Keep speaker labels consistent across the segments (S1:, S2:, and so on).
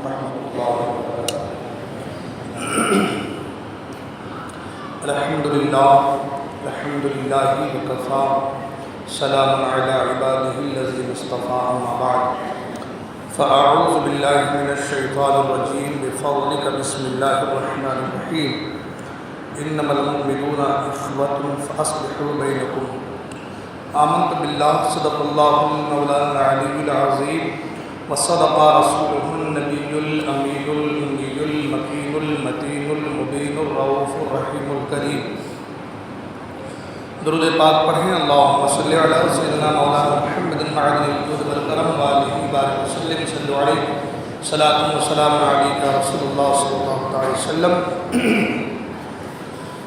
S1: ورحمۃ اللہ وبرکاتہ۔ الحمد للہ وکفیٰ، سلام علی عبادہ الذین اصطفیٰ، اما بعد فاعوذ باللہ من الشیطان الرجیم بفضلک بسم اللہ الرحمن الرحیم انما المؤمنون اخوة فاصلحوا بینکم۔ آمنت باللہ، صدق اللہ مولانا العلی العظیم وصدق رسولہ النبی الامین الأمی المکین المتین المبین الرؤوف الرحیم الکریم۔ درود پاک پڑھیں۔ اللہم صلی علی سیدنا مولانا محمد معدن الجود والکرم وآلہ بارک وسلم، صلی علیہ صلاۃ و سلام علیک رسول اللہ صلی اللہ علیہ وسلم۔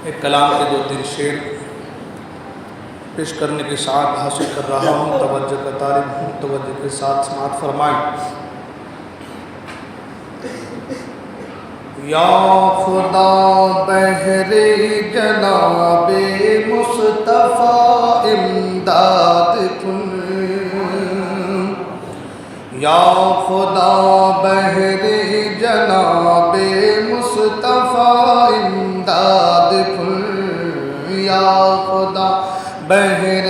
S1: ایک کلام کے 2-3 شعر پیش کرنے کی سعادت حاصل کر رہا ہوں، توجہ کا طالب ہوں، توجہ کے ساتھ سماعت فرمائیں۔ یا خدا بہر جناب مصطفیٰ امداد کن، یا خدا بہر جناب مصطفیٰ امداد کن، یا خدا بہر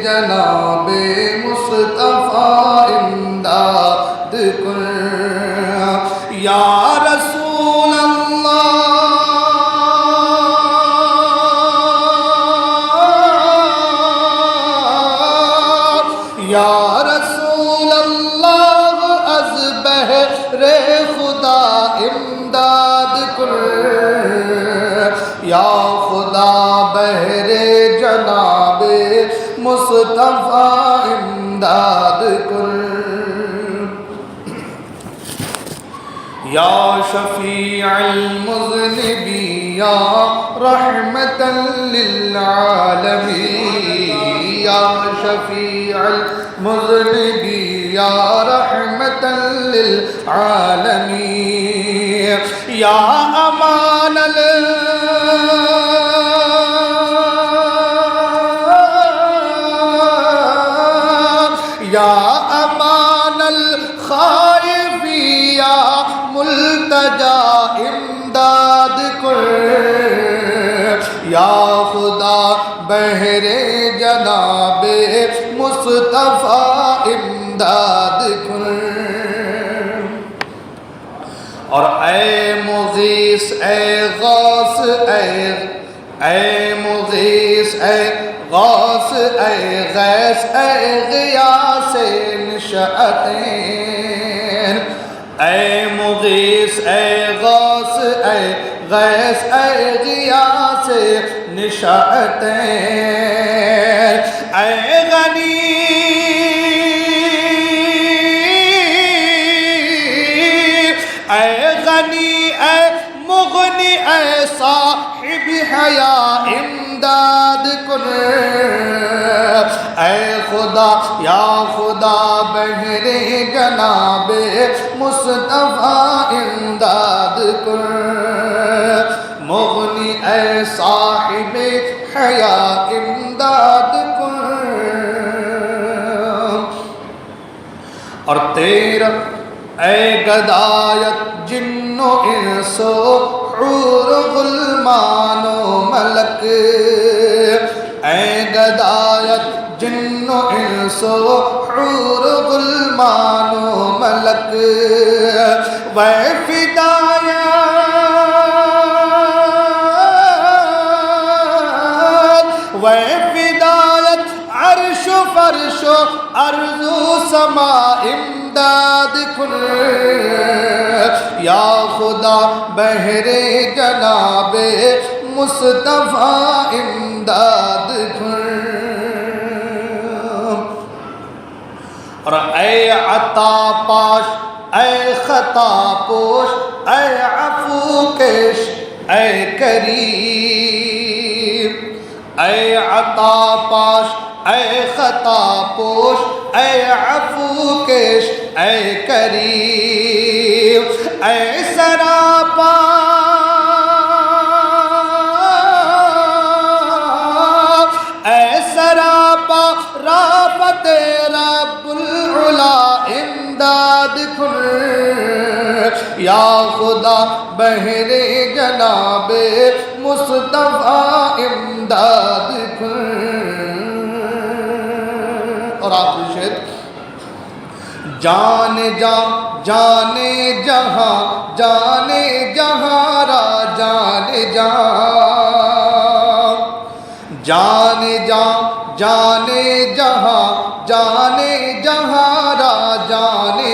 S1: جناب مصطفیٰ امداد کن، یا رسول اللہ یا رسول اللہ از بہر خدا امداد کن، یا خدا بہر جناب مصطفیٰ امداد کن، یا شفیع المذنبین یا رحمتا للعالمین، یا شفیع المذنبین یا رحمتا للعالمین، یا امان یا امان الخائفین یا ملتجا امداد کن، یا خدا بہر جناب مصطفیٰ امداد کن، اور اے مغیث اے غوث اے مغیث اے غوث اے غیث اے غیاث نشأتین، اے مغیث اے غوث اے غیث اے غیاث نشأتین، اے غنی اے غنی اے مغنی اے صاحب حیا امداد کن، اے خدا یا خدا بہر جناب مصطفیٰ امداد کن، مغنی اے صاحب حیا امداد کن، اور تیرا اے گدایت جن و انس و حور غلمان و ملک، اے گدایت جن و انس و حور غلمان و ملک، وے فدایت عرش و فرش و ارض و سما امداد کن، یا خدا بہر جناب مصطفیٰ امداد کن، اور اے عطا پاش اے خطا پوش اے عفو کش اے کریم، اے عطا پاش اے خطا پوش اے عفو کش اے کریم، اے سراپا رافت رب العلا امداد کن، یا خدا بہر جناب مصطفیٰ امداد کن۔ اور آخری شعر، جانے جہاں جانے جہاں را جانے جہاں را جانے جہاں را جانے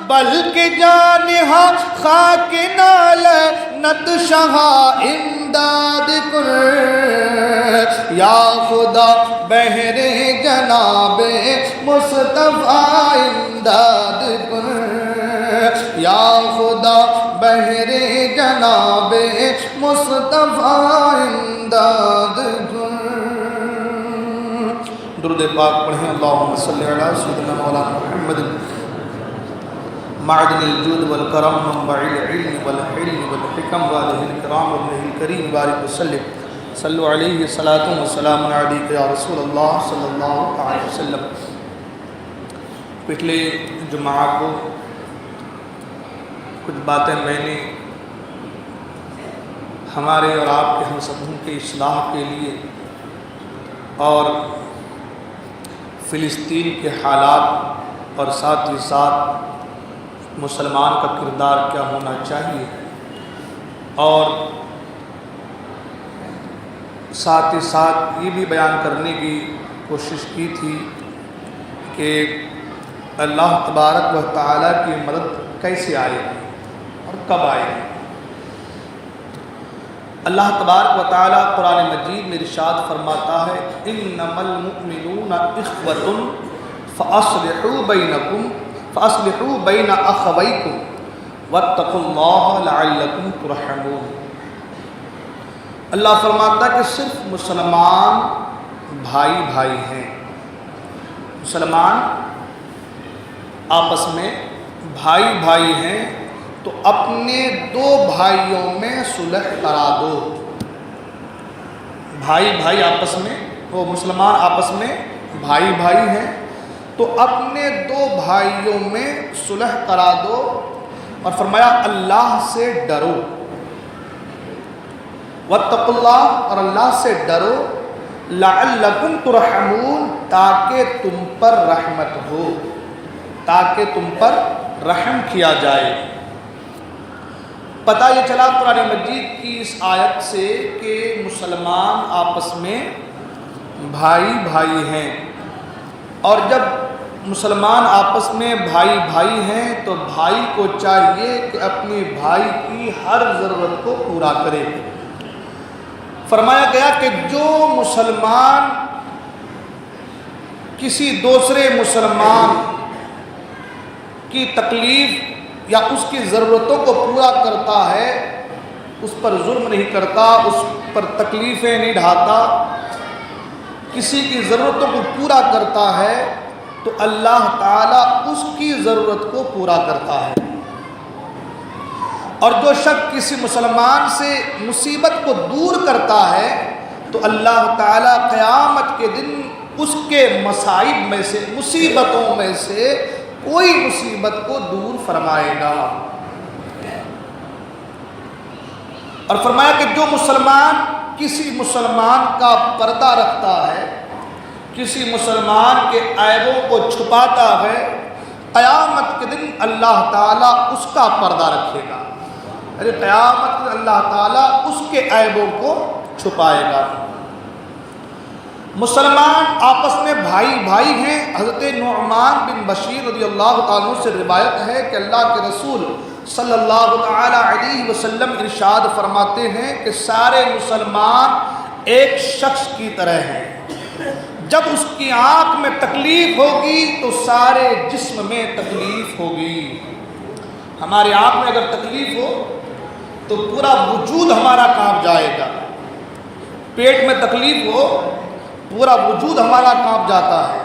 S1: بلکہ جانے خاک نال نت شہا امداد کن۔ یا خدا بہر جناب مصطفیٰ امداد کن۔ یا خدا بہر جناب مصطفیٰ امداد کن۔ درود پاک پڑھیں، اللہم صلی علی سیدنا مولانا محمد معدن الجود والکرم منبع العلم والحلم والحکم والہ الکرام ابنہ الکریم بارک وسلم صلو علیہ صلاۃ و سلام علیک یا رسول اللہ صلی اللہ علیہ وسلم۔ پچھلے جمعہ کو کچھ باتیں میں نے ہمارے اور آپ کے ہم سبوں کے اصلاح کے لیے اور فلسطین کے حالات اور ساتھ ہی ساتھ مسلمان کا کردار کیا ہونا چاہیے، اور ساتھ ہی ساتھ یہ بھی بیان کرنے کی کوشش کی تھی کہ اللہ تبارک و تعالیٰ کی مدد کیسے آئے اور کب آئے۔ اللہ تبارک و تعالیٰ قرآن مجید میں ارشاد فرماتا ہے، انما المؤمنون اخوۃ فاصلحوا بین اخویکم واتقوا اللہ لعلکم ترحمون۔ اللہ فرماتا ہے کہ صرف مسلمان بھائی بھائی ہیں، مسلمان آپس میں بھائی بھائی ہیں، تو اپنے دو بھائیوں میں صلح کرا دو۔ بھائی آپس میں، وہ مسلمان آپس میں بھائی بھائی ہیں تو اپنے دو بھائیوں میں صلح کرا دو، اور فرمایا اللہ سے ڈرو، واتقوا اللہ، اور اللہ سے ڈرو، لعلکم ترحمون، تاکہ تم پر رحمت ہو، تاکہ تم پر رحم کیا جائے۔ پتہ یہ چلا قرآن مجید کی اس آیت سے کہ مسلمان آپس میں بھائی بھائی ہیں، اور جب مسلمان آپس میں بھائی بھائی ہیں تو بھائی کو چاہیے کہ اپنی بھائی کی ہر ضرورت کو پورا کرے۔ فرمایا گیا کہ جو مسلمان کسی دوسرے مسلمان کی تکلیف یا اس کی ضرورتوں کو پورا کرتا ہے، اس پر ظلم نہیں کرتا، اس پر تکلیفیں نہیں ڈھاتا، کسی کی ضرورتوں کو پورا کرتا ہے، تو اللہ تعالیٰ اس کی ضرورت کو پورا کرتا ہے۔ اور جو شخص کسی مسلمان سے مصیبت کو دور کرتا ہے تو اللہ تعالیٰ قیامت کے دن اس کے مصائب میں سے، مصیبتوں میں سے کوئی مصیبت کو دور فرمائے گا۔ اور فرمایا کہ جو مسلمان کسی مسلمان کا پردہ رکھتا ہے، کسی مسلمان کے عیبوں کو چھپاتا ہے، قیامت کے دن اللہ تعالیٰ اس کا پردہ رکھے گا، یعنی قیامت میں اللہ تعالیٰ اس کے عیبوں کو چھپائے گا۔ مسلمان آپس میں بھائی بھائی ہیں۔ حضرت نعمان بن بشیر رضی اللہ تعالیٰ سے روایت ہے کہ اللہ کے رسول صلی اللہ تعالیٰ علیہ وسلم ارشاد فرماتے ہیں کہ سارے مسلمان ایک شخص کی طرح ہیں، جب اس کی آنکھ میں تکلیف ہوگی تو سارے جسم میں تکلیف ہوگی۔ ہماری آنکھ میں اگر تکلیف ہو تو پورا وجود ہمارا کانپ جائے گا، پیٹ میں تکلیف ہو پورا وجود ہمارا کانپ جاتا ہے۔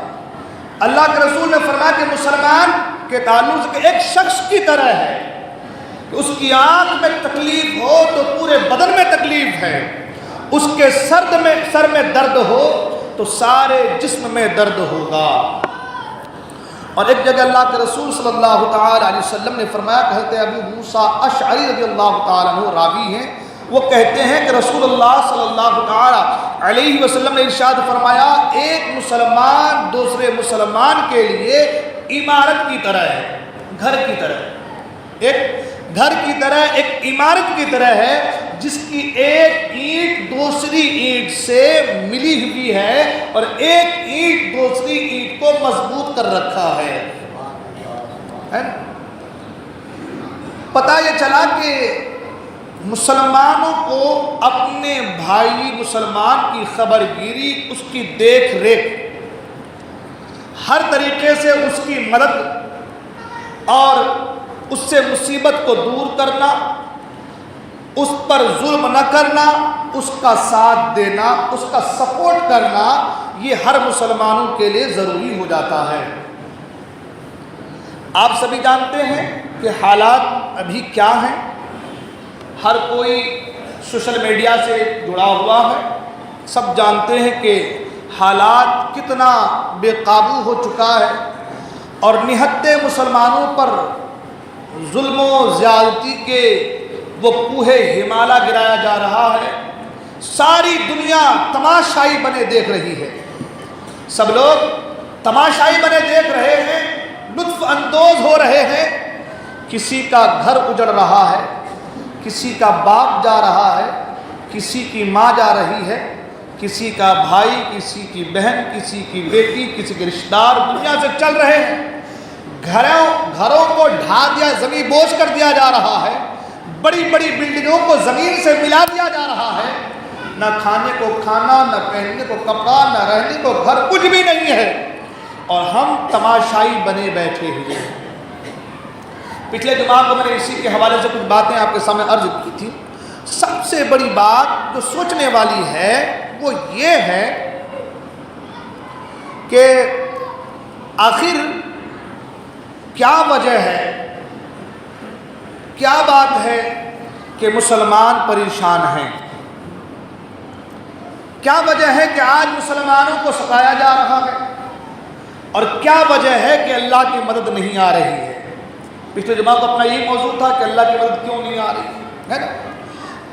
S1: اللہ کے رسول نے فرمایا کہ مسلمان کے تعلق سے ایک شخص کی طرح ہے کہ اس کی آنکھ میں تکلیف ہو تو پورے بدن میں تکلیف ہے، اس کے سر میں درد ہو تو سارے جسم میں درد ہوگا۔ اور ایک جگہ اللہ کے رسول صلی اللہ تعالی علیہ وسلم نے فرمایا کہ حضرت ابو موسیٰ اشعری رضی اللہ تعالی عنہ راوی ہیں، وہ کہتے ہیں کہ رسول اللہ صلی اللہ تعالی علیہ وسلم نے ارشاد فرمایا ایک مسلمان دوسرے مسلمان کے لیے عمارت کی طرح ہے، گھر کی طرح، ایک گھر کی طرح، ایک عمارت کی طرح ہے جس کی ایک اینٹ دوسری اینٹ سے ملی ہوئی ہے اور ایک اینٹ دوسری اینٹ کو مضبوط کر رکھا ہے۔ پتہ یہ چلا کہ مسلمانوں کو اپنے بھائی مسلمان کی خبر گیری، اس کی دیکھ ریکھ، ہر طریقے سے اس کی مدد اور اس سے مصیبت کو دور کرنا، اس پر ظلم نہ کرنا، اس کا ساتھ دینا، اس کا سپورٹ کرنا، یہ ہر مسلمانوں کے لیے ضروری ہو جاتا ہے۔ آپ سبھی جانتے ہیں کہ حالات ابھی کیا ہیں، ہر کوئی سوشل میڈیا سے جڑا ہوا ہے، سب جانتے ہیں کہ حالات کتنا بے قابو ہو چکا ہے اور نہتے مسلمانوں پر ظلم و زیادتی کے وہ کوہ ہمالا گرایا جا رہا ہے۔ ساری دنیا تماشائی بنے دیکھ رہی ہے، سب لوگ تماشائی بنے دیکھ رہے ہیں، لطف اندوز ہو رہے ہیں۔ کسی کا گھر اجڑ رہا ہے، کسی کا باپ جا رہا ہے، کسی کی ماں جا رہی ہے، کسی کا بھائی، کسی کی بہن، کسی کی بیٹی، کسی کے رشتہ دار دنیا سے چل رہے ہیں۔ گھروں کو ڈھا دیا، زمین بوجھ کر دیا جا رہا ہے، بڑی بڑی بلڈنگوں کو زمین سے ملا دیا جا رہا ہے، نہ کھانے کو کھانا، نہ پہننے کو کپڑا، نہ رہنے کو گھر، کچھ بھی نہیں ہے اور ہم تماشائی بنے بیٹھے ہوئے ہیں۔ پچھلے جمعہ کو میں نے اسی کے حوالے سے کچھ باتیں آپ کے سامنے عرض کی تھی۔ سب سے بڑی بات جو سوچنے والی ہے وہ یہ ہے کہ آخر کیا وجہ ہے، کیا بات ہے کہ مسلمان پریشان ہیں؟ کیا وجہ ہے کہ آج مسلمانوں کو ستایا جا رہا ہے؟ اور کیا وجہ ہے کہ اللہ کی مدد نہیں آ رہی ہے؟ پچھلے جمعہ کو اپنا یہی موضوع تھا کہ اللہ کی مدد کیوں نہیں آ رہی ہے نا؟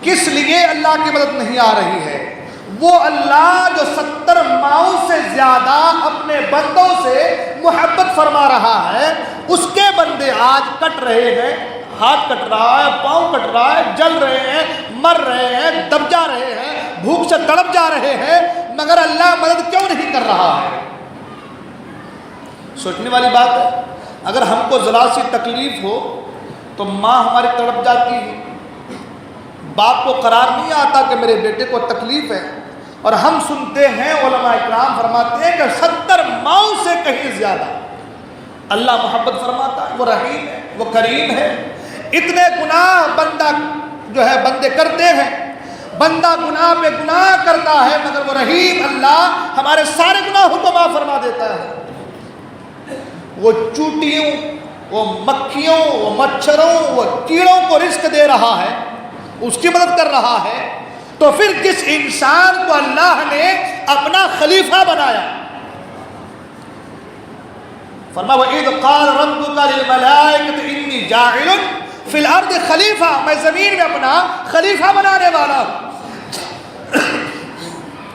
S1: کس لیے اللہ کی مدد نہیں آ رہی ہے؟ وہ اللہ جو 70 ماؤں سے زیادہ اپنے بندوں سے محبت فرما رہا ہے، اس کے بندے آج کٹ رہے ہیں، ہاتھ کٹ رہا ہے، پاؤں کٹ رہا ہے، جل رہے ہیں، مر رہے ہیں، دب جا رہے ہیں، بھوک سے تڑپ جا رہے ہیں، مگر اللہ مدد کیوں نہیں کر رہا ہے؟ سوچنے والی بات ہے۔ اگر ہم کو ذرا سی تکلیف ہو تو ماں ہماری تڑپ جاتی ہے، باپ کو قرار نہیں آتا کہ میرے بیٹے کو تکلیف ہے، اور ہم سنتے ہیں علماء اکرام فرماتے ہیں کہ 70 ماؤں سے کہیں زیادہ اللہ محبت فرماتا ہے، وہ رحیم ہے، وہ کریم ہے۔ اتنے گناہ بندہ جو ہے بندے کرتے ہیں، بندہ گناہ پہ گناہ کرتا ہے، مگر وہ رحیم اللہ ہمارے سارے گناہوں کو معاف فرما دیتا ہے۔ وہ چوٹیوں، وہ مکھیوں، وہ مچھروں، وہ کیڑوں کو رزق دے رہا ہے، اس کی مدد کر رہا ہے، تو پھر جس انسان کو اللہ نے اپنا خلیفہ بنایا، فرمایا وَإِذْ قَالَ رَبُّكَ لِلْمَلَائِكَةِ إِنِّي جَاعِلٌ فِي الْأَرْضِ خلیفہ، میں زمین میں اپنا خلیفہ بنانے والا ہوں۔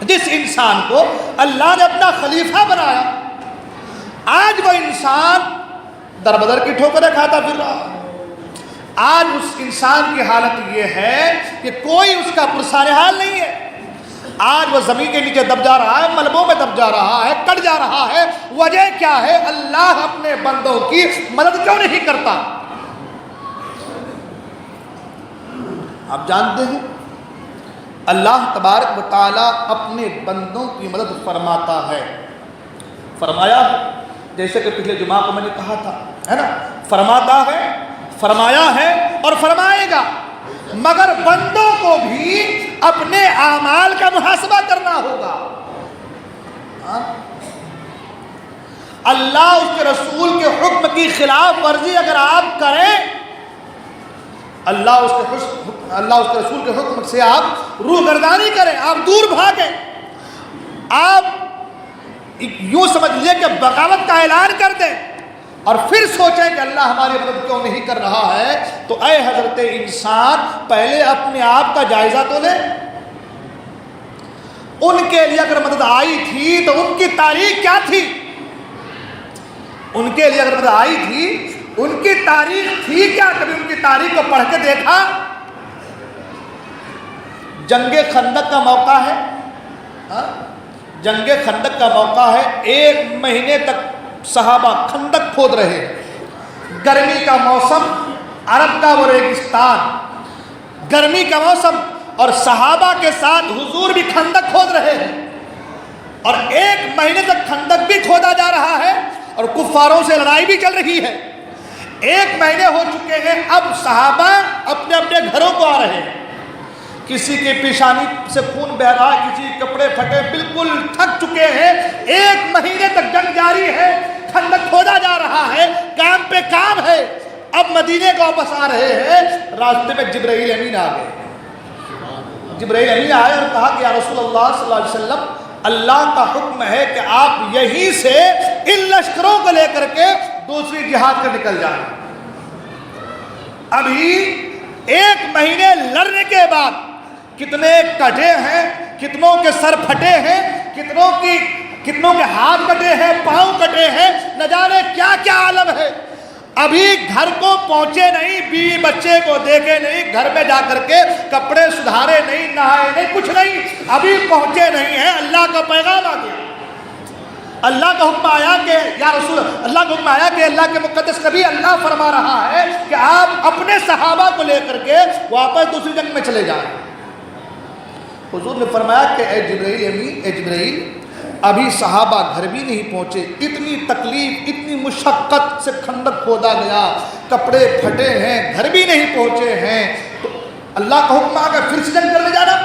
S1: جس انسان کو اللہ نے اپنا خلیفہ بنایا، آج وہ انسان در بدر کی ٹھوکریں کھاتا پھر رہا ہے۔ آج اس انسان کی حالت یہ ہے کہ کوئی اس کا پرسان حال نہیں ہے۔ آج وہ زمین کے نیچے دب جا رہا ہے، ملبوں میں دب جا رہا ہے، کٹ جا رہا ہے۔ وجہ کیا ہے؟ اللہ اپنے بندوں کی مدد کیوں نہیں کرتا؟ آپ جانتے ہیں اللہ تبارک و تعالیٰ اپنے بندوں کی مدد فرماتا ہے، فرمایا ہے، جیسے کہ پچھلے جمعہ کو میں نے کہا تھا، ہے نا، فرماتا ہے، فرمایا ہے اور فرمائے گا، مگر بندوں کو بھی اپنے اعمال کا محاسبہ کرنا ہوگا۔ اللہ اس کے رسول کے حکم کی خلاف ورزی اگر آپ کریں، اللہ اس کے رسول کے حکم سے آپ روگردانی کریں، آپ دور بھاگیں، آپ یوں سمجھ لیں کہ بغاوت کا اعلان کر دیں اور پھر سوچیں کہ اللہ ہماری مدد کیوں نہیں کر رہا ہے، تو اے حضرت انسان پہلے اپنے آپ کا جائزہ تو لے۔ ان کے لیے اگر مدد آئی تھی تو ان کی تاریخ کیا تھی؟ ان کے لیے اگر مدد آئی تھی، ان کی تاریخ تھی کیا؟ کبھی ان کی تاریخ کو پڑھ کے دیکھا؟ جنگ خندق کا موقع ہے، جنگ خندق کا موقع ہے، 1 مہینے تک صحابہ خندق کھود رہے، گرمی کا موسم، عرب کا وہ ریگستان، گرمی کا موسم، اور صحابہ کے ساتھ حضور بھی خندق کھود رہے ہیں، اور 1 مہینے تک خندق بھی کھودا جا رہا ہے اور کفاروں سے لڑائی بھی چل رہی ہے۔ 1 مہینے ہو چکے ہیں، اب صحابہ اپنے اپنے گھروں کو آ رہے ہیں، کسی کی پیشانی سے خون بہ رہا ہے، کسی کے کپڑے پھٹے، بالکل تھک چکے ہیں، 1 مہینے تک جنگ جاری ہے، خندق کھودا جا رہا ہے، کام پہ کام ہے۔ اب مدینے کو واپس آ رہے ہیں، راستے میں جبرائیل امین آ گئے۔ جبرائیل امین آئے اور کہا کہ یا رسول اللہ صلی اللہ علیہ وسلم، اللہ کا حکم ہے کہ آپ یہیں سے ان لشکروں کو لے کر کے دوسری جہاد کر نکل جائیں۔ ابھی 1 مہینے لڑنے کے بعد کتنے کٹے ہیں، کتنوں کے سر پھٹے ہیں، کتنوں کے ہاتھ کٹے ہیں، پاؤں کٹے ہیں، نہ جانے کیا کیا عالم ہے۔ ابھی گھر کو پہنچے نہیں، بیوی بچے کو دیکھے نہیں، گھر میں جا کر کے کپڑے سدھارے نہیں، نہائے نہیں، کچھ نہیں، ابھی پہنچے نہیں ہیں، اللہ کا پیغام آ گیا۔ اللہ کا حکم آیا کہ یا رسول اللہ کا حکم آیا کہ اللہ کے مقدس نبی، اللہ فرما رہا ہے کہ آپ اپنے صحابہ کو لے کر کے واپس دوسری جنگ میں چلے جائیں۔ حضور نے فرمایا کہ اے جبرائیل امین، اے جبرائیل، ابھی صحابہ گھر بھی نہیں پہنچے، اتنی تکلیف، اتنی مشقت سے خندق کھودا گیا، کپڑے پھٹے ہیں، گھر بھی نہیں پہنچے ہیں، تو اللہ کا حکم آ گیا پھر سے جنگ کرنے جانا؟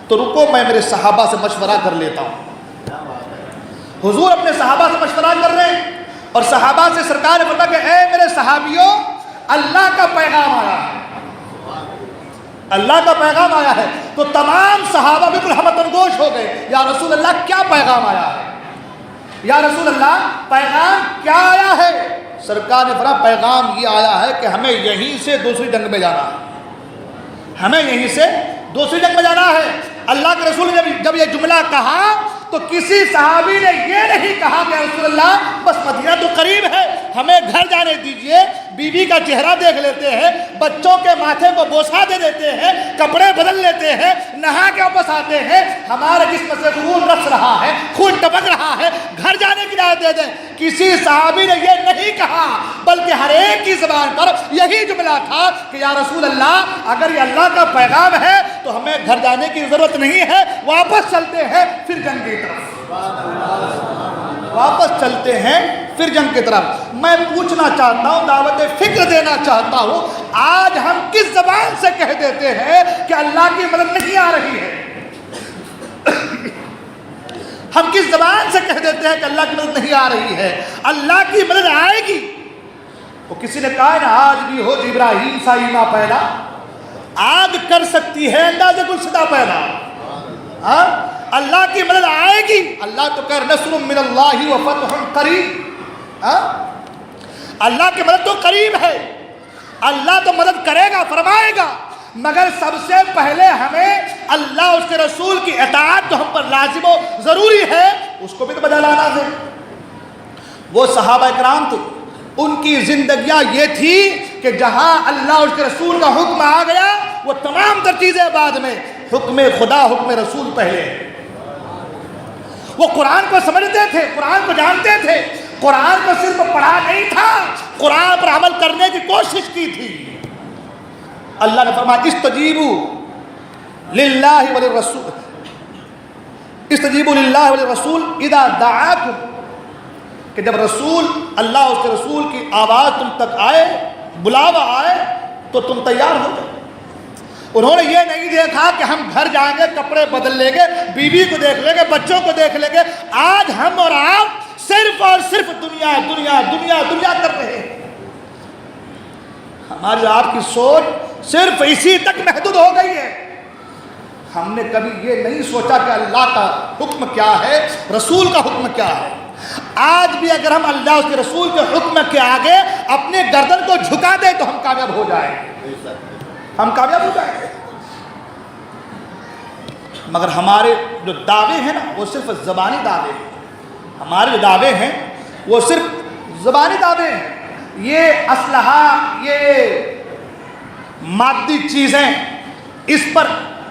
S1: تو رکو میں میرے صحابہ سے مشورہ کر لیتا ہوں۔ حضور اپنے صحابہ سے مشورہ کر رہے ہیں اور صحابہ سے سرکار نے فرمایا کہ اے میرے صحابیوں، اللہ کا پیغام آیا ہے، اللہ کا پیغام آیا ہے۔ تو تمام صحابہ بالکل ہمت گوش ہو گئے، یا رسول اللہ کیا پیغام آیا ہے؟ یا رسول اللہ پیغام کیا آیا ہے؟ سرکار نے فرمایا پیغام یہ آیا ہے کہ ہمیں یہیں سے دوسری جنگ میں جانا ہے، ہمیں یہیں سے دوسری جنگ میں جانا ہے۔ اللہ کے رسول نے جب یہ جملہ کہا تو کسی صحابی نے یہ نہیں کہا کہ رسول اللہ بس مدینہ تو قریب ہے، ہمیں گھر جانے دیجئے، بیوی کا چہرہ دیکھ لیتے ہیں، بچوں کے ماتھے کو بوسہ دے دیتے ہیں، کپڑے بدل لیتے ہیں، نہا کے واپس آتے ہیں، ہمارے جسم سے خون رس رہا ہے، خون ٹپک رہا ہے، گھر جانے کی اجازت دے دیں۔ کسی صحابی نے یہ نہیں کہا، بلکہ ہر ایک کی زبان پر یہی جملہ تھا کہ یا رسول اللہ اگر یہ اللہ کا پیغام ہے تو ہمیں گھر جانے کی ضرورت نہیں ہے، واپس چلتے ہیں پھر جنگ کی طرف، واپس چلتے ہیں پھر جنگ کی طرف۔ میں پوچھنا چاہتا ہوں، دعوت فکر دینا چاہتا ہوں، آج ہم کس زبان سے کہہ دیتے ہیں کہ اللہ کی مدد نہیں آ رہی ہے؟ ہم کس زبان سے کہہ دیتے ہیں کہ اللہ کی مدد نہیں آ رہی ہے؟ اللہ کی مدد آئے گی۔ وہ کسی نے کہا نا آج بھی ہو ابراہیم سا ایما پیدا، آگ کر سکتی ہے انداز گلشدہ پیدا۔ اللہ کی مدد آئے گی، اللہ تو کہہ نصر من اللہ و فتح قریب، اللہ کی مدد تو قریب ہے، اللہ تو مدد کرے گا، فرمائے گا، مگر سب سے پہلے ہمیں اللہ اس کے رسول کی اطاعت تو ہم پر لازم و ضروری ہے، اس کو بھی تو بجا لانا ہے۔ وہ صحابہ اکرام تھے، ان کی زندگیاں یہ تھی کہ جہاں اللہ اس کے رسول کا حکم آ گیا وہ تمام تر چیزیں بعد میں، حکم خدا حکم رسول پہلے۔ وہ قرآن کو سمجھتے تھے، قرآن کو جانتے تھے، قرآن کو صرف پڑھا نہیں تھا، قرآن پر عمل کرنے کی کوشش کی تھی۔ اللہ نے فرمایا استجیبوا للہ وللرسول، استجیبوا للہ وللرسول اذا دعاکم، کہ جب رسول اللہ اس کے رسول کی آواز تم تک آئے، بلاوا آئے تو تم تیار ہو جاؤ۔
S2: انہوں نے یہ نہیں دیکھا کہ ہم گھر جائیں گے کپڑے بدل لیں گے, بیوی کو دیکھ لیں گے, بچوں کو دیکھ لیں گے. آج ہم اور آپ صرف اور صرف دنیا دنیا دنیا دنیا کر رہے ہیں. ہماری آپ کی سوچ صرف اسی تک محدود ہو گئی ہے. ہم نے کبھی یہ نہیں سوچا کہ اللہ کا حکم کیا ہے, رسول کا حکم کیا ہے. آج بھی اگر ہم اللہ اس کے رسول کے حکم کے آگے اپنے گردن کو جھکا دیں تو ہم کامیاب ہو جائیں گے, ہم کامیاب ہو جائیں گے. مگر ہمارے جو دعوے ہیں نا وہ صرف زبانی دعوے ہیں. ہمارے جو دعوے ہیں وہ صرف زبانی دعوے ہیں. یہ اسلحہ, یہ مادی چیزیں, اس پر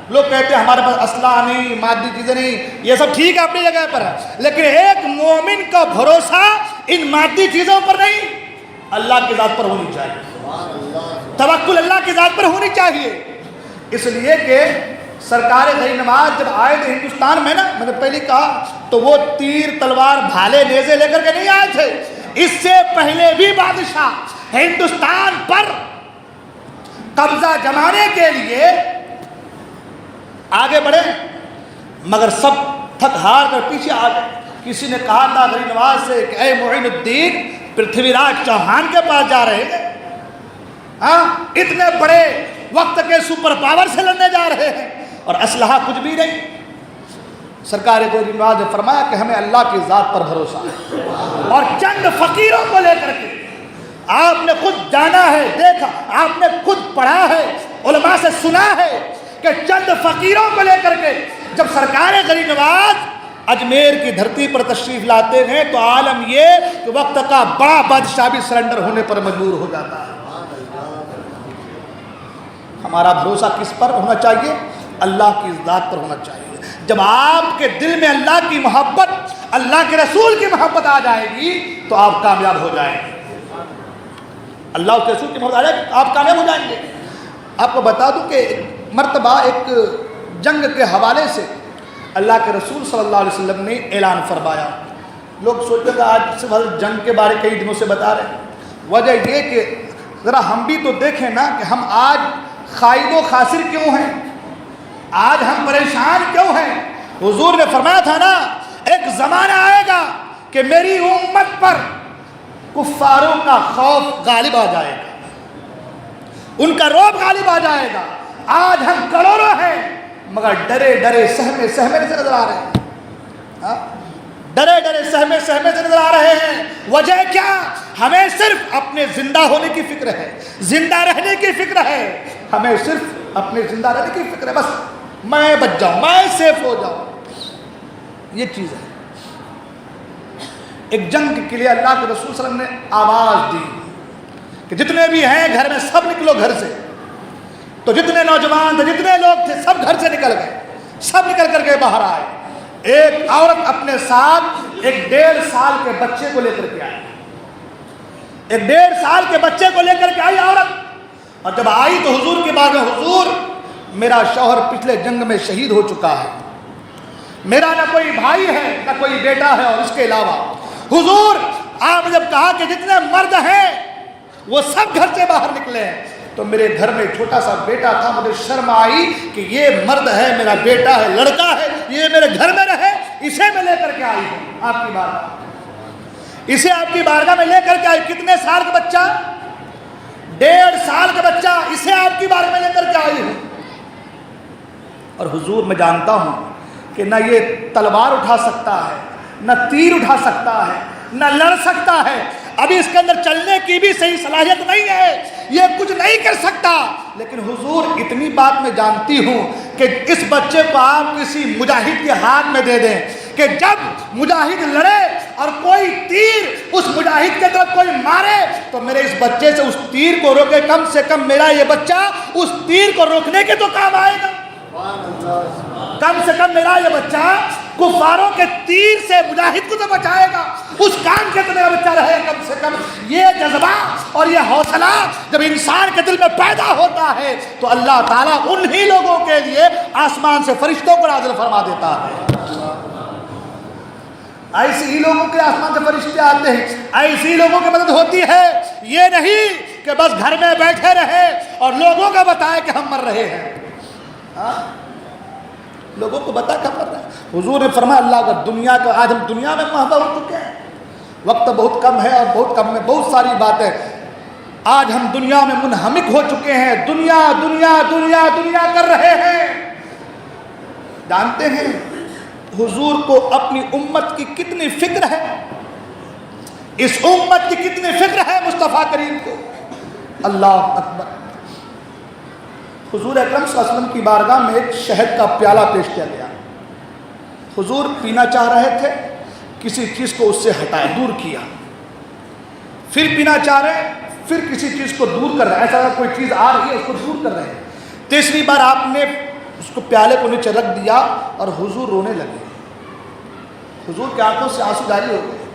S2: لوگ کہتے ہیں ہمارے پاس اسلحہ نہیں, مادی چیزیں نہیں, یہ سب ٹھیک ہے اپنی جگہ پر ہے, لیکن ایک مومن کا بھروسہ ان مادی چیزوں پر نہیں, اللہ کی ذات پر ہونی چاہیے. توکل اللہ کی ذات پر ہونی چاہیے. اس لیے کہ سرکار غیر نواز جب آئے تھے ہندوستان میں نا, میں نے پہلے کہا, تو وہ تیر تلوار بھالے نیزے لے کر کے نہیں آئے تھے. اس سے پہلے بھی بادشاہ ہندوستان پر قبضہ جمانے کے لیے آگے بڑھے, مگر سب تھک ہار کر پیچھے آ گئے. کسی نے کہا تھا غریب نواز سے کہ اے معین الدین, پرتھوی راج چوہان کے پاس جا رہے ہیں, ہاں اتنے بڑے وقت کے سپر پاور سے لڑنے جا رہے ہیں اور اسلحہ کچھ بھی نہیں. سرکار غریب نواز نے فرمایا کہ ہمیں اللہ کی ذات پر بھروسہ ہے, اور چند فقیروں کو لے کر کے آپ نے خود جانا ہے, دیکھا, آپ نے خود پڑھا ہے, علماء سے سنا ہے کہ چند فقیروں کو لے کر کے جب سرکار غریب نواز اجمیر کی دھرتی پر تشریف لاتے ہیں تو عالم یہ کہ وقت کا بڑا بادشاہ بھی سرنڈر ہونے پر مجبور ہو جاتا ہے. ہمارا بھروسہ کس پر ہونا چاہیے؟ اللہ کی ذات پر ہونا چاہیے. جب آپ کے دل میں اللہ کی محبت, اللہ کے رسول کی محبت آ جائے گی تو آپ کامیاب ہو جائیں گے. اللہ کے رسول کی محبت آ جائے گی آپ کامیاب ہو جائیں گے. آپ کو بتا دوں کہ مرتبہ ایک جنگ کے حوالے سے اللہ کے رسول صلی اللہ علیہ وسلم نے اعلان فرمایا. لوگ سوچتے تھے آج صرف جنگ کے بارے کئی دنوں سے بتا رہے ہیں. وجہ یہ کہ ذرا ہم بھی تو دیکھیں نا کہ ہم آج خائب و خاسر کیوں ہیں, آج ہم پریشان کیوں ہیں. حضور نے فرمایا تھا نا, ایک زمانہ آئے گا کہ میری امت پر کفاروں کا خوف غالب آ جائے گا, ان کا رعب غالب آ جائے گا. آج ہم کروڑوں ہیں مگر ڈرے ڈرے سہمے سہمے سے نظر آ رہے ہیں, ڈرے ڈرے سہمے سہمے سے نظر آ رہے ہیں. وجہ کیا؟ ہمیں صرف اپنے زندہ ہونے کی فکر ہے, زندہ رہنے کی فکر ہے, ہمیں صرف اپنے زندہ رہنے کی فکر ہے. بس میں بچ جاؤں, میں سیف ہو جاؤں, یہ چیز ہے. ایک جنگ کے لیے اللہ کے رسول صلی اللہ علیہ وسلم نے آواز دی کہ جتنے بھی ہیں گھر میں سب نکلو گھر سے. تو جتنے نوجوان تھے, جتنے لوگ تھے, سب گھر سے نکل گئے, سب نکل کر کے باہر آئے. ایک عورت اپنے ساتھ ایک 1.5 سال کے بچے کو لے کر کے آئی, ایک 1.5 سال کے بچے کو لے کر کے آئی عورت. اور جب آئی تو حضور کے بارے میں, حضور میرا شوہر پچھلے جنگ میں شہید ہو چکا ہے, میرا نہ کوئی بھائی ہے نہ کوئی بیٹا ہے, اور اس کے علاوہ حضور آپ نے جب کہا کہ جتنے مرد ہیں وہ سب گھر سے باہر نکلے ہیں, تو میرے گھر میں چھوٹا سا بیٹا تھا, مجھے شرم آئی کہ یہ مرد ہے, میرا بیٹا ہے, لڑکا ہے, یہ میرے گھر میں رہے, اسے میں لے کر کے آئی ہوں آپ کی بارگاہ, اسے آپ کی بارگاہ میں لے کر کے آئی. کتنے سال کا بچہ؟ 1.5 سال کا بچہ, اسے آپ کی بارگاہ میں لے کر کے آئی ہوں. اور حضور میں جانتا ہوں کہ نہ یہ تلوار اٹھا سکتا ہے, نہ تیر اٹھا سکتا ہے, نہ لڑ سکتا ہے, ابھی اس کے اندر چلنے کی بھی صحیح صلاحیت نہیں ہے, یہ کچھ نہیں کر سکتا. لیکن حضور اتنی بات میں جانتی ہوں کہ اس بچے کو آپ کسی مجاہد کے ہاتھ میں دے دیں کہ جب مجاہد لڑے اور کوئی تیر اس مجاہد کے طرف کوئی مارے تو میرے اس بچے سے اس تیر کو روکے. کم سے کم میرا یہ بچہ اس تیر کو روکنے کے تو کام آئے گا. کم سے کم میرا یہ بچہ کفاروں کے تیر سے مجاہد کو تو بچائے گا, اس کام کے تو میرا بچہ رہے. کم سے کم یہ جذبہ اور یہ حوصلہ جب انسان کے دل میں پیدا ہوتا ہے تو اللہ تعالیٰ انہی لوگوں کے لیے آسمان سے فرشتوں کو نازل فرما دیتا ہے. ایسے ہی لوگوں کے آسمان سے فرشتے آتے ہیں, ایسی لوگوں کی مدد ہوتی ہے. یہ نہیں کہ بس گھر میں بیٹھے رہے اور لوگوں کا بتائے کہ ہم مر رہے ہیں. ہاں لوگوں کو بتا کیا کر رہے ہیں. حضور نے فرمایا اللہ کا دنیا کا آج ہم دنیا میں محبت ہو چکے ہیں. وقت بہت کم ہے اور بہت کم میں بہت ساری باتیں. آج ہم دنیا میں منہمک ہو چکے ہیں. دنیا دنیا دنیا دنیا کر رہے ہیں. جانتے ہیں حضور کو اپنی امت کی کتنی فکر ہے؟ اس امت کی کتنی فکر ہے مصطفیٰ کریم کو. اللہ اکبر. حضور اکرم صلی اللہ علیہ وسلم کی بارگاہ میں ایک شہد کا پیالہ پیش کیا گیا. حضور پینا چاہ رہے تھے, کسی چیز کو اس سے ہٹایا, دور کیا. پھر پینا چاہ رہے ہیں, پھر کسی چیز کو دور کر رہے ہیں. ایسا اگر کوئی چیز آ رہی ہے اس کو دور کر رہے ہیں. تیسری بار آپ نے اس کو پیالے کو نیچے رکھ دیا اور حضور رونے لگے. حضور کی آنکھوں سے آنسو جاری ہو گئے.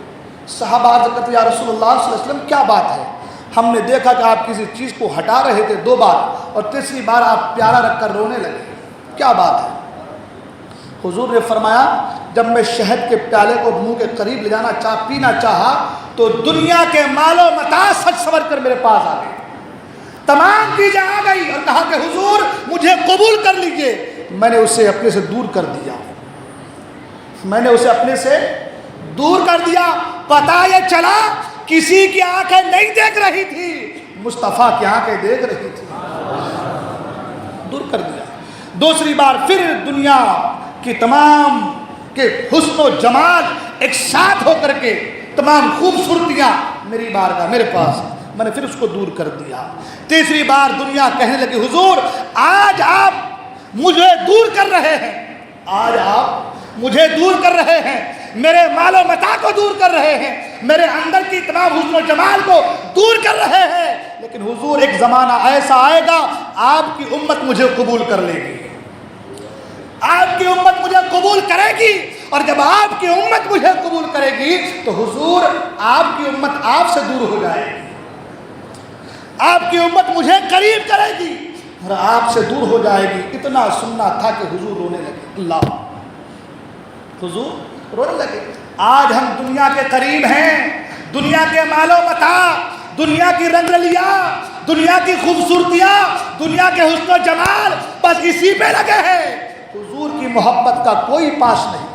S2: صحابہ عرض کرتے یا رسول اللہ صلی اللہ علیہ وسلم کیا بات ہے؟ ہم نے دیکھا کہ آپ کسی چیز کو ہٹا رہے تھے 2 بار اور تیسری بار آپ پیالہ رکھ کر رونے لگے, کیا بات ہے؟ حضور نے فرمایا جب میں شہد کے پیالے کو منہ کے قریب لے جانا پینا چاہا تو دنیا کے مال و متاع سج سنور کر میرے پاس آ گئے. تمام چیزیں آ گئی اور کہا کہ حضور مجھے قبول کر لیجئے. میں نے اسے اپنے سے دور کر دیا. میں نے اسے اپنے سے دور کر دیا. پتہ یہ چلا کسی کی آنکھیں نہیں دیکھ رہی تھی, مصطفیٰ کی آنکھیں دیکھ رہی تھی. دور کر دیا. دوسری بار پھر دنیا کی تمام کے حسن و جمال ایک ساتھ ہو کر کے تمام خوبصورتیاں میری بارگاہ میرے پاس, میں نے پھر اس کو دور کر دیا. تیسری بار دنیا کہنے لگی حضور آج آپ مجھے دور کر رہے ہیں, آج آپ مجھے دور کر رہے ہیں, میرے مال و متاع کو دور کر رہے ہیں, میرے اندر کی تمام حسن و جمال کو دور کر رہے ہیں. لیکن حضور ایک زمانہ ایسا آئے گا آپ کی امت مجھے قبول کر لے گی, آپ کی امت مجھے قبول کرے گی. اور جب آپ کی امت مجھے قبول کرے گی تو حضور آپ کی امت آپ سے دور ہو جائے گی, آپ کی امت مجھے قریب کرے گی اور آپ سے دور ہو جائے گی. اتنا سننا تھا کہ حضور رونے لگے. اللہ, حضور رونے لگے. آج ہم دنیا کے قریب ہیں, دنیا کے مال و متاع, دنیا کی رنگ رلیاں, دنیا کی خوبصورتیاں, دنیا کے حسن و جمال, بس اسی پہ لگے ہیں. حضور کی محبت کا کوئی پاس نہیں,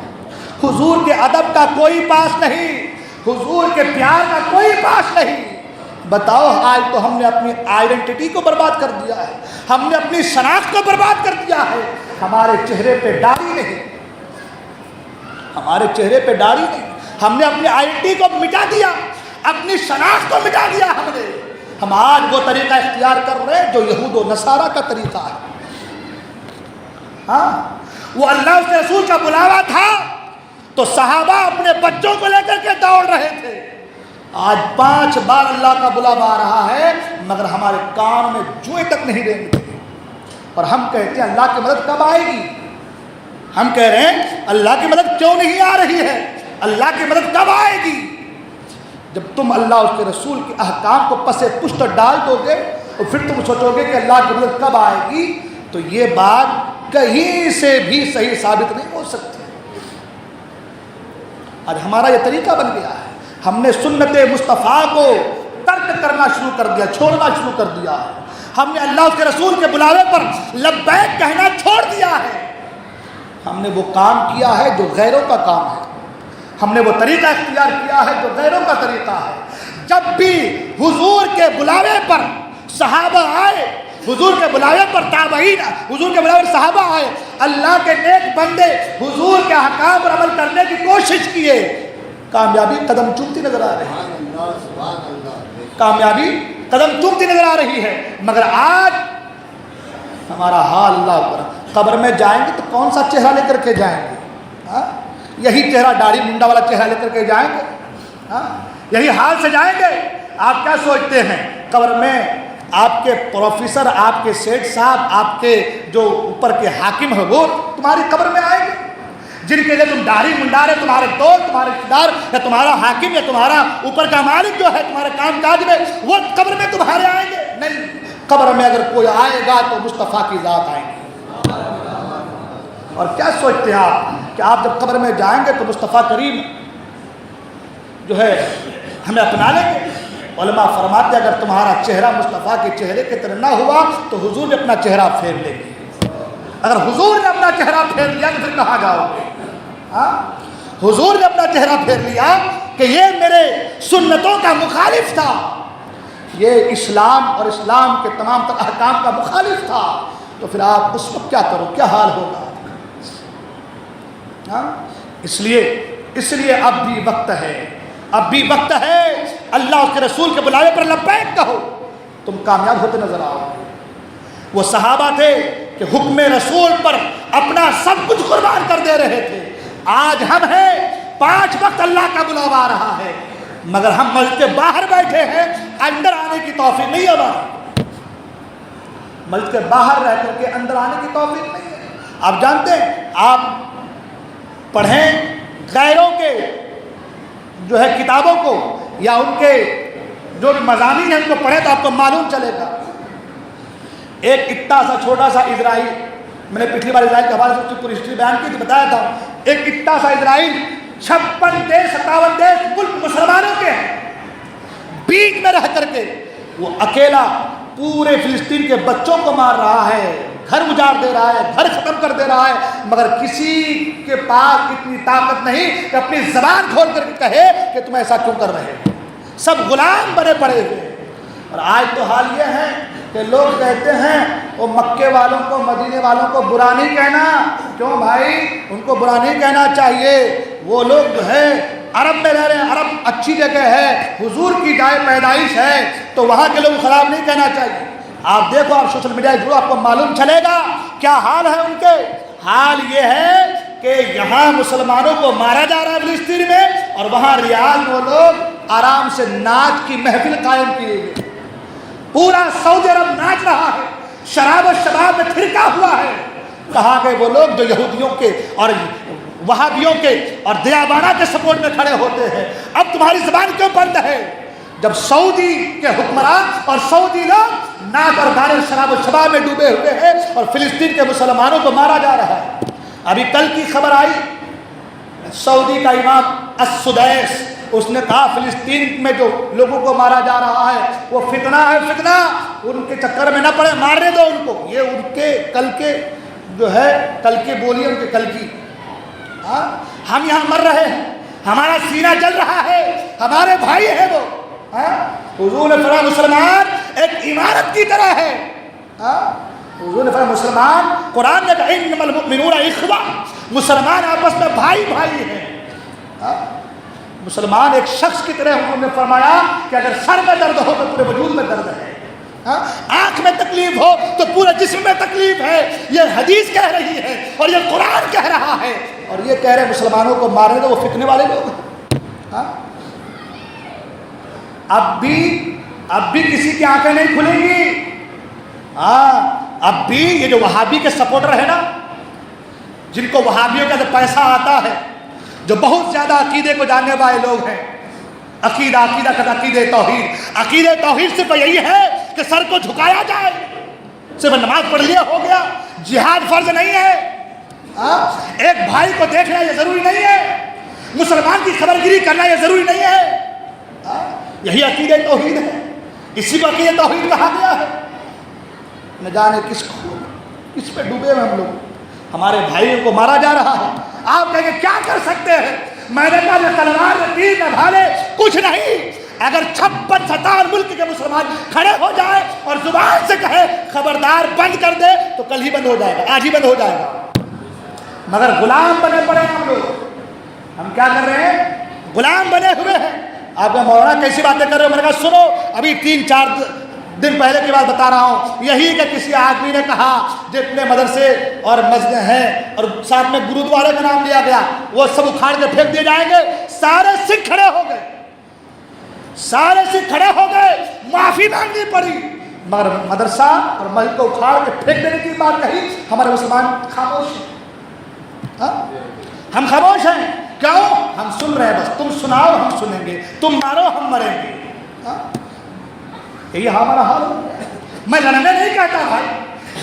S2: حضور کے ادب کا کوئی پاس نہیں, حضور کے پیار کا کوئی پاس نہیں. بتاؤ آج تو ہم نے اپنی آئیڈینٹی کو برباد کر دیا ہے, ہم نے اپنی شناخت کو برباد کر دیا ہے. ہمارے چہرے پہ داڑھی نہیں, ہمارے چہرے پہ داڑھی نہیں, ہم نے اپنی آئیڈینٹی کو مٹا دیا, اپنی شناخت کو مٹا دیا ہم نے. ہم آج وہ طریقہ اختیار کر رہے ہیں جو یہود و نصارہ کا طریقہ ہے. ہاں وہ اللہ اس کے رسول کا بلاوا تھا تو صحابہ اپنے بچوں کو لے کر کے دوڑ رہے تھے. آج 5 بار اللہ کا بلاوا آ رہا ہے مگر ہمارے کان میں جوئیں تک نہیں رہیں گے. اور ہم کہتے ہیں اللہ کی مدد کب آئے گی؟ ہم کہہ رہے ہیں اللہ کی مدد کیوں نہیں آ رہی ہے, اللہ کی مدد کب آئے گی؟ جب تم اللہ اس کے رسول کے احکام کو پس پشت ڈال دو گے اور پھر تم سوچو گے کہ اللہ کی مدد کب آئے گی, تو یہ بات کہیں سے بھی صحیح ثابت نہیں ہو سکتی. آج ہمارا یہ طریقہ بن گیا ہے, ہم نے سنت مصطفیٰ کو ترک کرنا شروع کر دیا, چھوڑنا شروع کر دیا ہے. ہم نے اللہ اس کے رسول کے بلاوے پر لبیک کہنا چھوڑ دیا ہے. ہم نے وہ کام کیا ہے جو غیروں کا کام ہے, ہم نے وہ طریقہ اختیار کیا ہے جو غیروں کا طریقہ ہے. جب بھی حضور کے بلاوے پر صحابہ آئے, حضور کے بلاوے پر تابعین, حضور کے بلاوے پر صحابہ آئے, اللہ کے نیک بندے حضور کے احکام پر عمل کرنے کی کوشش کیے, کامیابی قدم چومتی نظر آ رہی ہے, کامیابی قدم چومتی نظر آ رہی ہے. مگر آج ہمارا حال اللہ پر, قبر میں جائیں گے تو کون سا چہرہ لے کر کے جائیں گے؟ یہی چہرہ داڑھی منڈا والا چہرہ لے کر کے جائیں گے؟ یہی حال سے جائیں گے؟ آپ کیا سوچتے ہیں قبر میں آپ کے پروفیسر, آپ کے سیٹ صاحب, آپ کے جو اوپر کے حاکم ہیں وہ تمہاری قبر میں آئیں گے؟ جن کے لیے تم داڑھی منڈا رہے, تمہارے دوست, تمہارے رشتے دار, یا تمہارا حاکم, یا تمہارا اوپر کا مالک جو ہے تمہارے کام کاج میں, وہ قبر میں تمہارے آئیں گے؟ نہیں. قبر میں اگر کوئی آئے گا تو مصطفیٰ کی ذات آئیں گی. اور کیا سوچتے ہیں آپ کہ آپ جب قبر میں جائیں گے تو مصطفیٰ کریم جو ہے ہمیں اپنا لیں گے؟ علماء فرماتے ہیں اگر تمہارا چہرہ مصطفیٰ کے چہرے کی طرح نہ ہوا تو حضور نے اپنا چہرہ پھیر لیں گے. اگر حضور نے اپنا چہرہ پھیر لیا تو پھر کہاں جاؤ گے؟ ہاں، حضور نے اپنا چہرہ پھیر لیا کہ یہ میرے سنتوں کا مخالف تھا، یہ اسلام اور اسلام کے تمام تر احکام کا مخالف تھا، تو پھر آپ اس وقت کیا کرو، کیا حال ہوگا؟ ہاں، اس لیے اب بھی وقت ہے، اب بھی وقت ہے، اللہ اس کے رسول کے بلاوے پر لبیک کہو، تم کامیاب ہوتے نظر آؤ گے۔ وہ صحابہ تھے کہ حکم رسول پر اپنا سب کچھ قربان کر دے رہے تھے۔ آج ہم ہیں 5 وقت اللہ کا بلاوا آ رہا ہے، مگر ہم مسجد کے باہر بیٹھے ہیں، اندر آنے کی توفیق نہیں ہے ہماری، مسجد کے باہر رہ کر کے اندر آنے کی توفیق نہیں ہے۔ آپ جانتے ہیں، آپ پڑھیں غیروں کے جو ہے کتابوں کو یا ان کے جو مضامین ہیں ان کو پڑھیں تو آپ کو معلوم چلے گا۔ ایک اتنا سا چھوٹا سا اسرائیل، میں نے پچھلی بار اسرائیل کے حوالے سے اس کی پوری ہسٹری بیان کی تھی، بتایا تھا، ایک اتنا سا اسرائیل 56 دیش 57 دیش ملک مسلمانوں کے ہیں، بیچ میں رہ کر کے وہ اکیلا پورے فلسطین کے بچوں کو مار رہا ہے، گھر اجاڑ دے رہا ہے، گھر ختم کر دے رہا ہے، مگر کسی کے پاس اتنی طاقت نہیں کہ اپنی زبان کھول کر کے کہے کہ تم ایسا کیوں کر رہے ہو، سب غلام بنے پڑے ہوئے ہیں۔ اور آج تو حال یہ ہے کہ لوگ کہتے ہیں وہ مکے والوں کو مدینے والوں کو برا نہیں کہنا، کیوں بھائی؟ ان کو برا نہیں کہنا چاہیے، وہ لوگ جو ہے عرب میں رہ رہے ہیں، عرب اچھی جگہ ہے، حضور کی جائے پیدائش ہے، تو وہاں کے لوگ خراب نہیں کہنا چاہیے۔ آپ دیکھو، آپ سوشل میڈیا کے تھرو آپ کو معلوم چلے گا کیا حال ہے ان کے۔ حال یہ ہے کہ یہاں مسلمانوں کو مارا جا رہا ہے فلسطین میں، اور وہاں ریاض میں وہ لوگ آرام سے ناچ کی محفل قائم کیے ہوئے، پورا سعودی عرب ناچ رہا ہے، شراب و شباب میں پھرکا ہوا ہے۔ کہاں گئے وہ لوگ جو یہودیوں کے اور وہابیوں کے اور دیابانہ کے سپورٹ میں کھڑے ہوتے ہیں؟ اب تمہاری زبان کیوں بند ہے جب سعودی کے حکمران اور سعودی لوگ ناچ اور گانے شراب و شباب میں ڈوبے ہوئے ہیں اور فلسطین کے مسلمانوں کو مارا جا رہا ہے؟ ابھی کل کی خبر آئی، سعودی کا امام السدیس، اس نے کہا فلسطین میں جو لوگوں کو مارا جا رہا ہے وہ فتنہ ہے، فتنہ، ان کے چکر میں نہ پڑے، مارنے دو ان کو۔ یہ ان کے کل کے جو ہے کل کی بولی، ان کے کل کی۔ ہم یہاں مر رہے ہیں، ہمارا سینہ جل رہا ہے، ہمارے بھائی ہیں وہ۔ حضور نے فرمایا مسلمان ایک عمارت کی طرح ہے۔ حضور نے فرمایا مسلمان، قرآن نے کہا انما المؤمنون اخوہ، مسلمان آپس میں بھائی بھائی ہیں۔ مسلمان ایک شخص کی طرح، حضور نے فرمایا کہ اگر سر میں درد ہو تو پورے وجود میں درد ہے، آنکھ میں تکلیف ہو تو پورے جسم میں تکلیف ہے۔ یہ حدیث کہہ رہی ہے اور یہ قرآن کہہ رہا ہے، اور یہ کہہ رہے مسلمانوں کو مارنے دو، وہ فتنے والے لوگ ہیں۔ اب بھی کسی کی آنکھیں نہیں کھلیں گی۔ اب بھی یہ جو وہابی کے سپورٹر ہیں نا، جن کو وہابیوں کا پیسہ آتا ہے، جو بہت زیادہ عقیدے کو جاننے والے لوگ ہیں، عقیدہ کا عقیدہ توحید صرف یہی ہے کہ سر کو جھکایا جائے، صرف نماز پڑھ لیا ہو گیا، جہاد فرض نہیں ہے، ایک بھائی کو دیکھنا یہ ضروری نہیں ہے، مسلمان کی خبر گیری کرنا یہ ضروری نہیں ہے۔ یہی عقیدہ توحید ہے، اسی کو عقیدہ توحید کہا گیا ہے۔ نہ جانے کس پہ ڈوبے ہوئے ہم لوگ، ہمارے بھائیوں کو مارا جا رہا ہے۔ آپ کہیں گے کیا کر سکتے ہیں؟ میں نے کہا نہ تلوار نہ تیر نہ بھالے، کچھ نہیں۔ اگر 56-57 ملک کے مسلمان کھڑے ہو جائے اور زبان سے کہے خبردار بند کر دے تو کل ہی بند ہو جائے گا، آج ہی بند ہو جائے گا۔ مگر غلام بنے پڑے ہم لوگ، ہم کیا کر رہے ہیں؟ غلام بنے ہوئے ہیں۔ آپ کا مولانا کیسی باتیں کر رہے ہو؟ میں نے کہا سنو، ابھی 3-4 دن پہلے کی بات بتا رہا ہوں، یہی کہ کسی آدمی نے کہا جتنے مدرسے اور مسجد ہیں اور ساتھ میں گرودوارے کا نام لیا گیا وہ سب اکھاڑ کے پھینک دیے جائیں گے۔ سارے سکھ کھڑے ہو گئے، سارے سکھ کھڑے ہو گئے، معافی مانگنی پڑی، مگر مدرسہ اور مسجد کو اکھاڑ کے پھینک دینے کی بات کہی، ہمارے مسلمان خاموش ہیں۔ ہم خاموش ہیں، کیوں؟ ہم سن رہے ہیں، بس تم سناؤ ہم سنیں گے، تم مارو ہم مریں گے۔ یہی ہمارا حال ہے۔ میں لڑنے نہیں کہتا بھائی،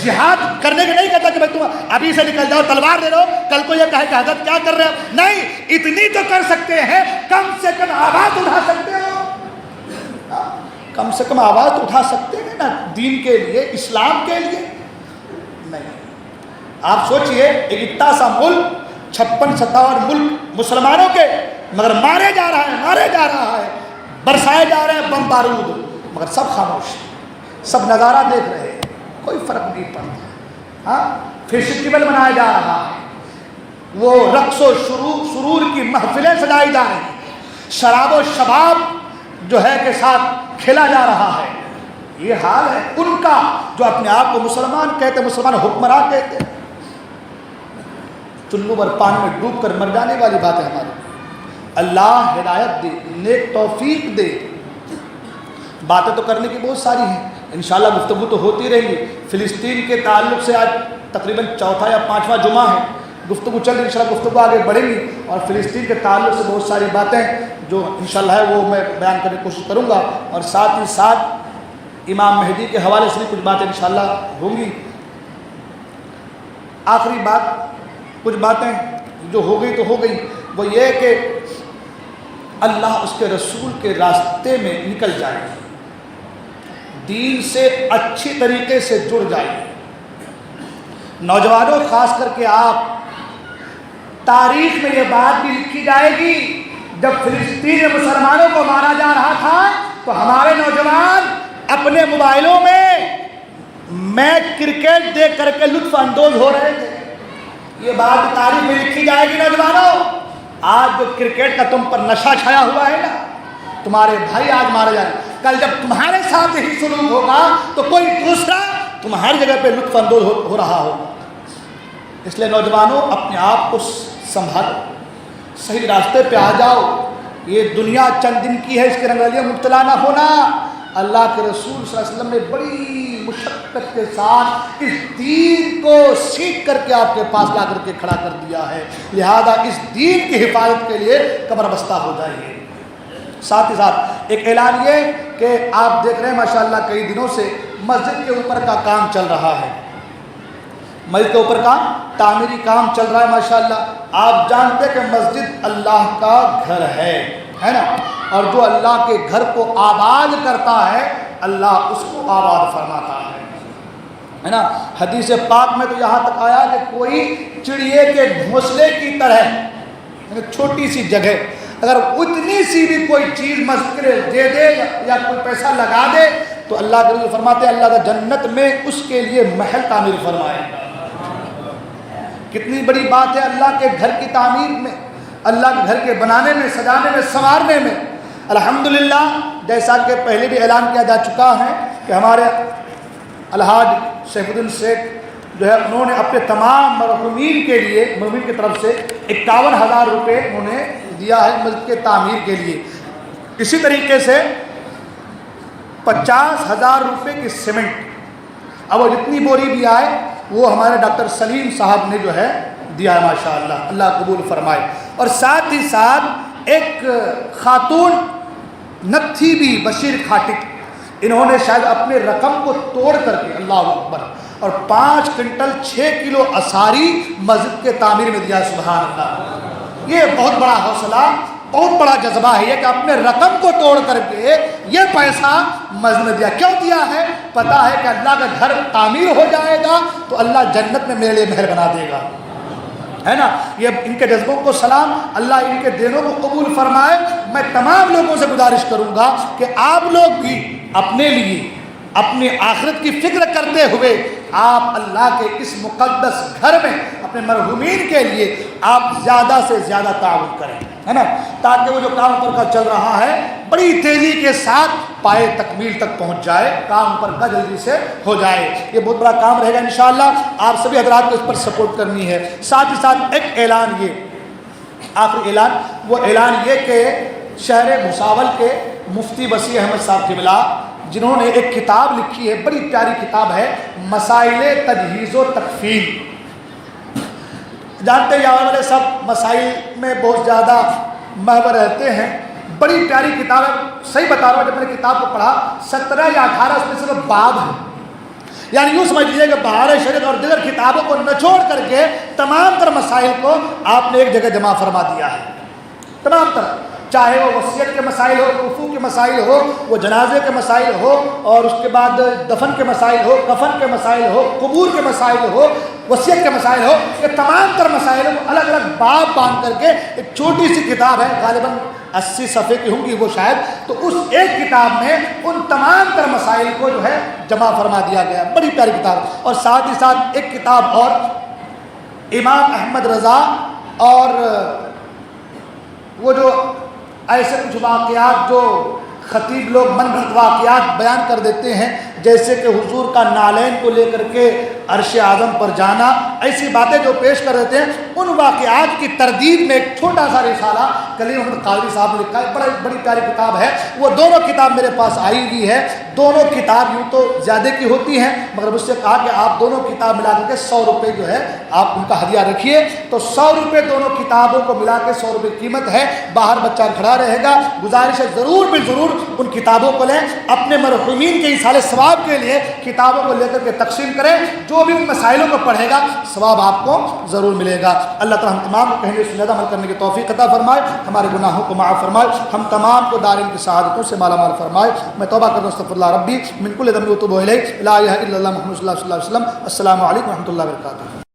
S2: جہاد کرنے کے نہیں کہتا کہ بھائی تم ابھی سے نکل جاؤ تلوار لے لو، کل کو یہ کہے کہ حضرت کیا کر رہے ہو، نہیں، اتنی تو کر سکتے ہیں، کم سے کم آواز اٹھا سکتے ہو، کم سے کم آواز اٹھا سکتے ہیں نا، دین کے لیے، اسلام کے لیے۔ نہیں، آپ سوچئے ایک اتنا سا ملک 56-57 ملک مسلمانوں کے، مگر مارے جا رہا ہے، برسائے جا رہے ہیں بم بارود، مگر سب خاموش، سب نظارہ دیکھ رہے ہیں، کوئی فرق نہیں پڑتا۔ ہاں، فیسٹیول منایا جا رہا ہے، وہ رقص و سرور کی محفلیں سجائی جا رہی ہیں، شراب و شباب جو ہے کے ساتھ کھیلا جا رہا ہے۔ یہ حال ہے ان کا جو اپنے آپ کو مسلمان کہتے، مسلمان حکمراں کہتے، چلو بھر پانی میں ڈوب کر مر جانے والی بات ہے ہماری۔ اللہ ہدایت دے، نیک توفیق دے۔ باتیں تو کرنے کی بہت ساری ہیں، انشاءاللہ گفتگو تو ہوتی رہے گی۔ فلسطین کے تعلق سے آج تقریباً 4تھا یا 5واں جمعہ ہے، گفتگو چل رہی، انشاءاللہ گفتگو آگے بڑھے گی، اور فلسطین کے تعلق سے بہت ساری باتیں جو انشاءاللہ ہے وہ میں بیان کرنے کی کوشش کروں گا، اور ساتھ ہی ساتھ امام مہدی کے حوالے سے بھی کچھ باتیں انشاءاللہ ہوں گی۔ آخری بات، کچھ باتیں جو ہو گئی تو ہو گئی، وہ یہ کہ اللہ اس کے رسول کے راستے میں نکل جائے، دین سے اچھی طریقے سے جڑ جائے۔ نوجوانوں خاص کر کے آپ، تاریخ میں یہ بات بھی لکھی جائے گی، جب فلسطین میں مسلمانوں کو مارا جا رہا تھا تو ہمارے نوجوان اپنے موبائلوں میں میچ کرکٹ دیکھ کر کے لطف اندوز ہو رہے تھے۔ یہ بات تاریخ میں لکھی جائے گی نوجوانوں۔ آج جو کرکٹ کا تم پر نشہ چھایا ہوا ہے نا، تمہارے بھائی آج مارے جا رہے ہیں، کل جب تمہارے ساتھ ہی سلوک ہوگا تو کوئی دوسرا تمہاری جگہ پہ لطف اندوز ہو رہا ہوگا۔ اس لیے نوجوانوں اپنے آپ کو سنبھالو، صحیح راستے پہ آ جاؤ۔ یہ دنیا چند دن کی ہے، اس کے رنگریلیوں میں مبتلا نہ ہونا۔ اللہ کے رسول صلی اللہ علیہ وسلم نے بڑی مشقت کے ساتھ اس دین کو سیکھ کر کے آپ کے پاس لا کر کے کھڑا کر دیا ہے، لہذا اس دین کی حفاظت کے لیے کمر بستہ ہو جائیے۔ ساتھ ہی ساتھ ایک اعلان یہ کہ آپ دیکھ رہے ہیں ماشاءاللہ کئی دنوں سے مسجد کے اوپر کا کام چل رہا ہے، مسجد کے اوپر کا تعمیری کام چل رہا ہے ماشاءاللہ۔ آپ جانتے ہیں کہ مسجد اللہ کا گھر ہے نا، اور جو اللہ کے گھر کو آباد کرتا ہے اللہ اس کو آباد فرماتا ہے نا۔ حدیث پاک میں تو یہاں تک آیا کہ کوئی چڑیے کے گھونسلے کی طرح، یعنی چھوٹی سی جگہ، اگر اتنی سی بھی کوئی چیز مسجد کے لیے دے دے یا کوئی پیسہ لگا دے تو اللہ کے رسول فرماتے ہیں اللہ کا جنت میں اس کے لیے محل تعمیر فرمائے گا۔ کتنی بڑی بات ہے اللہ کے گھر کی تعمیر میں، اللہ کے گھر کے بنانے میں، سجانے میں، سنوارنے میں۔ الحمدللہ جیسا کہ پہلے بھی اعلان کیا جا چکا ہے کہ ہمارے الحاج سیف الدین شیخ جو ہے انہوں نے اپنے تمام مرحومین کے لیے، مرحومین کی طرف سے 51,000 روپے انہوں نے دیا ہے مسجد کے تعمیر کے لیے۔ اسی طریقے سے 50,000 روپے کی سیمنٹ، اب وہ جتنی بوری بھی آئے وہ ہمارے ڈاکٹر سلیم صاحب نے جو ہے دیا ہے ماشاءاللہ، اللہ قبول فرمائے۔ اور ساتھ ہی ساتھ ایک خاتون نتھی بھی بشیر کھاٹک، انہوں نے شاید اپنے رقم کو توڑ کر کے، اللہ اکبر، اور 5 کنٹل 6 کلو اثاری مسجد کے تعمیر میں دیا، سبحان اللہ۔ یہ بہت بڑا حوصلہ، بہت بڑا جذبہ ہے یہ کہ اپنے رقم کو توڑ کر کے یہ پیسہ مسجد میں دیا۔ کیوں دیا ہے؟ پتہ ہے کہ اللہ کا گھر تعمیر ہو جائے گا تو اللہ جنت میں میرے لیے محل بنا دے گا، ہے نا۔ یہ ان کے جذبوں کو سلام، اللہ ان کے دینوں کو قبول فرمائے۔ میں تمام لوگوں سے گزارش کروں گا کہ آپ لوگ بھی اپنے لیے، اپنی آخرت کی فکر کرتے ہوئے آپ اللہ کے اس مقدس گھر میں اپنے مرحومین کے لیے آپ زیادہ سے زیادہ تعاون کریں، ہے نا، تاکہ وہ جو کام پر کا چل رہا ہے بڑی تیزی کے ساتھ پائے تکمیل تک پہنچ جائے، کام پر کا جلدی سے ہو جائے۔ یہ بہت بڑا کام رہے گا انشاءاللہ، آپ سبھی حضرات کو اس پر سپورٹ کرنی ہے۔ ساتھ ہی ساتھ ایک اعلان، یہ آخری اعلان، وہ اعلان یہ کہ شہر بھساول کے مفتی وسیع احمد صاحب قبلہ جنہوں نے ایک کتاب لکھی ہے، بڑی پیاری کتاب ہے، مسائل تجہیز و تکفین۔ جانتے ہیں یہاں والے سب مسائل میں بہت زیادہ محور رہتے ہیں، بڑی پیاری کتاب ہے، صحیح بتا رہا ہوں، جب میں نے کتاب کو پڑھا 17 یا 18 اس میں صرف باب ہے، یعنی یوں سمجھ لیجیے کہ بہار شریعت اور دیگر کتابوں کو نچوڑ کر کے تمام تر مسائل کو آپ نے ایک جگہ جمع فرما دیا ہے، تمام تر۔ چاہے وہ وصیت کے مسائل ہو، وقوع کے مسائل ہو، وہ جنازے کے مسائل ہو، اور اس کے بعد دفن کے مسائل ہو، کفن کے مسائل ہو، قبور کے مسائل ہو، وصیت کے مسائل ہو، یہ تمام تر مسائل کو الگ الگ باب باندھ کر کے ایک چھوٹی سی کتاب ہے، غالباً 80 صفحے کی ہوں گی وہ شاید، تو اس ایک کتاب میں ان تمام تر مسائل کو جو ہے جمع فرما دیا گیا. بڑی پیاری کتاب. اور ساتھ ہی ساتھ ایک کتاب اور امام احمد رضا، اور وہ جو ایسے کچھ واقعات جو خطیب لوگ من گھڑت واقعات بیان کر دیتے ہیں، جیسے کہ حضور کا نالین کو لے کر کے عرش اعظم پر جانا، ایسی باتیں جو پیش کر دیتے ہیں، ان واقعات کی تردید میں ایک چھوٹا سا رسالہ کلیم احمد قادری صاحب نے لکھا ہے. بڑی پیاری کتاب ہے. وہ دونوں کتاب میرے پاس آئی ہوئی ہے. دونوں کتاب یوں تو زیادہ کی ہوتی ہیں، مگر مجھ سے کہا کہ آپ دونوں کتاب ملا کر کے 100 روپے جو ہے آپ ان کا ہدیہ رکھیے. تو 100 روپے دونوں کتابوں کو ملا کے 100 روپے قیمت ہے. باہر بچہ کھڑا رہے گا. گزارش ہے ضرور بالضرور ان کتابوں کو لیں، اپنے مرحومین کے ایصال ثواب کے لیے کتابوں کو لے کر کے تقسیم کریں. جو بھی ان مسائلوں کو پڑھے گا ثواب آپ کو ضرور ملے گا. اللہ تعالیٰ ہم تمام کو کہنے سنت عمل کرنے کی توفیق عطا فرمائے، ہمارے گناہوں کو معاف فرمائے، ہم تمام کو دارین کی سعادتوں سے مالا مال فرمائے. میں توبہ کرتا ہوں، استغفر اللہ ربی من کل ذنب واتوب الیہ، لا الہ الا اللہ محمد صلی اللہ علیہ وسلم. السلام علیکم و رحمۃ اللہ وبرکاتہ.